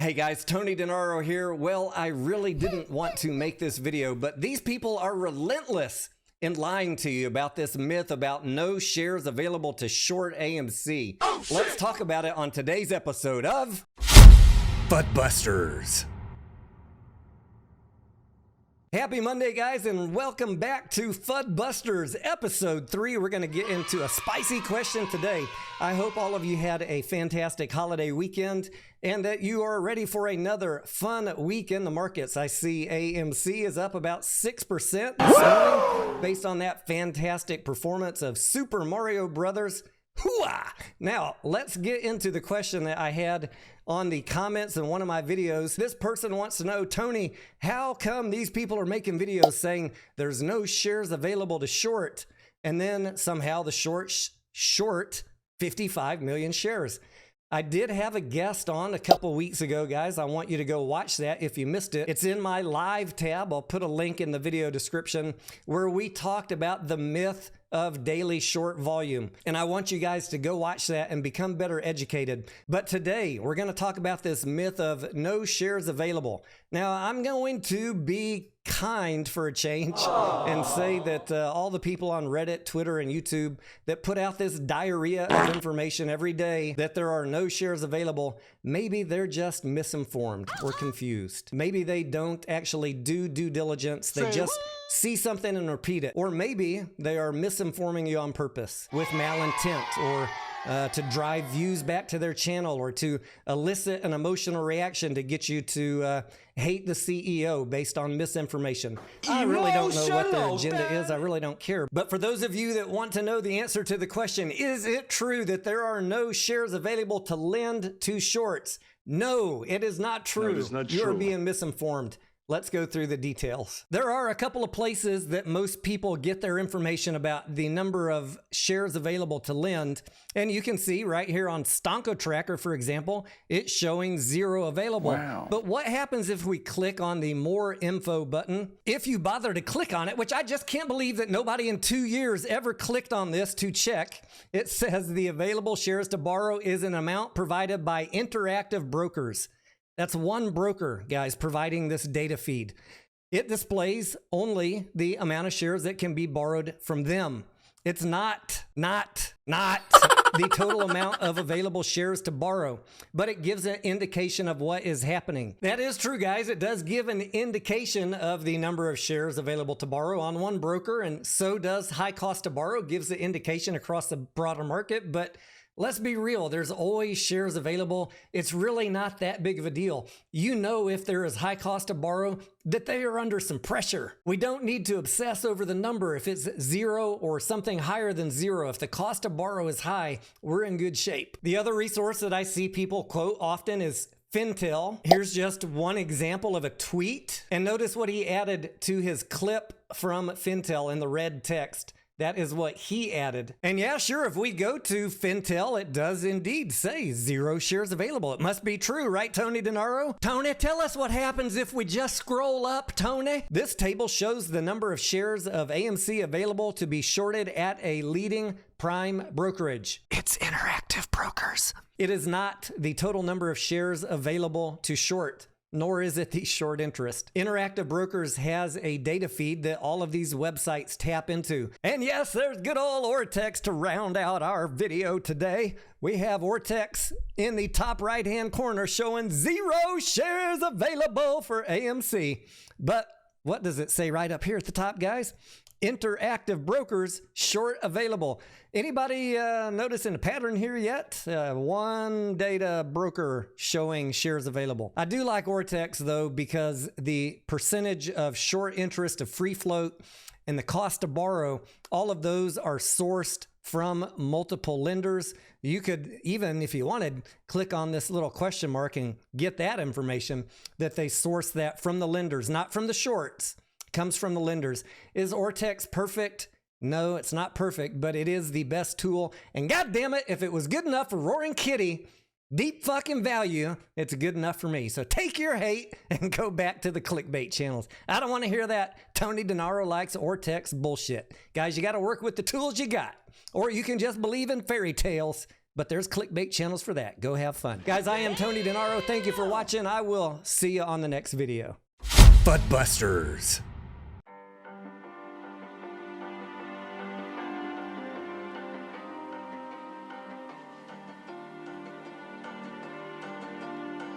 Hey guys, Tony DeNaro here. Well, I really didn't want to make this video, but these people are relentless in lying to you about this myth about no shares available to short AMC. Oh, let's talk about it on today's episode of FUDBusters. Happy Monday, guys, and welcome back to FUDBusters episode 3. We're going to get into a spicy question today. I hope all of you had a fantastic holiday weekend and that you are ready for another fun week in the markets. I see AMC is up about 6% this morning based on that fantastic performance of Super Mario Brothers. Hooah! Now, let's get into the question that I had on the comments in one of my videos. This person wants to know, Tony, how come these people are making videos saying there's no shares available to short, and then somehow the short 55 million shares? I did have a guest on a couple weeks ago, guys. I want you to go watch that if you missed it. It's in my live tab. I'll put a link in the video description where we talked about the myth of daily short volume. And I want you guys to go watch that and become better educated. But today we're going to talk about this myth of no shares available. Now, I'm going to be kind for a change and say that all the people on Reddit, Twitter, and YouTube that put out this diarrhea of information every day that there are no shares available, maybe they're just misinformed or confused. Maybe they don't actually do due diligence. They just see something and repeat it. Or maybe they are misinforming you on purpose with malintent, or to drive views back to their channel, or to elicit an emotional reaction to get you to hate the CEO based on misinformation. I really don't know what their agenda is. I really don't care. But for those of you that want to know the answer to the question, is it true that there are no shares available to lend to shorts? No, it is not true. No, it is not true. You are being misinformed. Let's go through the details. There are a couple of places that most people get their information about the number of shares available to lend. And you can see right here on Stonko Tracker, for example, it's showing 0 available. Wow. But what happens if we click on the More Info button? If you bother to click on it, which I just can't believe that nobody in 2 years ever clicked on this to check, it says the available shares to borrow is an amount provided by Interactive Brokers. That's one broker, guys, providing this data feed. It displays only the amount of shares that can be borrowed from them. It's not the total amount of available shares to borrow, but it gives an indication of what is happening. That is true, guys. It does give an indication of the number of shares available to borrow on one broker, and so does high cost to borrow, gives the indication across the broader market. But let's be real, there's always shares available. It's really not that big of a deal. You know, if there is high cost to borrow, that they are under some pressure. We don't need to obsess over the number. If it's 0 or something higher than 0, if the cost to borrow is high, we're in good shape. The other resource that I see people quote often is Fintel. Here's just one example of a tweet. And notice what he added to his clip from Fintel in the red text. That is what he added. And yeah, sure, if we go to Fintel, it does indeed say 0 shares available. It must be true, right, Tony DeNaro? Tony, tell us what happens if we just scroll up, Tony. This table shows the number of shares of AMC available to be shorted at a leading prime brokerage. It's Interactive Brokers. It is not the total number of shares available to short, nor is it the short interest. Interactive Brokers has a data feed that all of these websites tap into. And yes, there's good old Ortex to round out our video today. We have Ortex in the top right-hand corner showing 0 shares available for AMC. But what does it say right up here at the top, guys? Interactive Brokers short available. Anybody noticing a pattern here yet? One data broker showing shares available. I do like Ortex though, because the percentage of short interest of free float and the cost to borrow, all of those are sourced from multiple lenders. You could even, if you wanted, click on this little question mark and get that information that they source that from the lenders, not from the shorts. Comes from the lenders. Is Ortex perfect? No, it's not perfect, but it is the best tool. And God damn it, if it was good enough for Roaring Kitty, deep fucking value, it's good enough for me. So take your hate and go back to the clickbait channels. I don't want to hear that Tony DeNaro likes Ortex bullshit. Guys, you got to work with the tools you got, or you can just believe in fairy tales But there's clickbait channels for that. Go have fun. Guys, I am Tony DeNaro. Thank you for watching. I will see you on the next video. FUDBusters.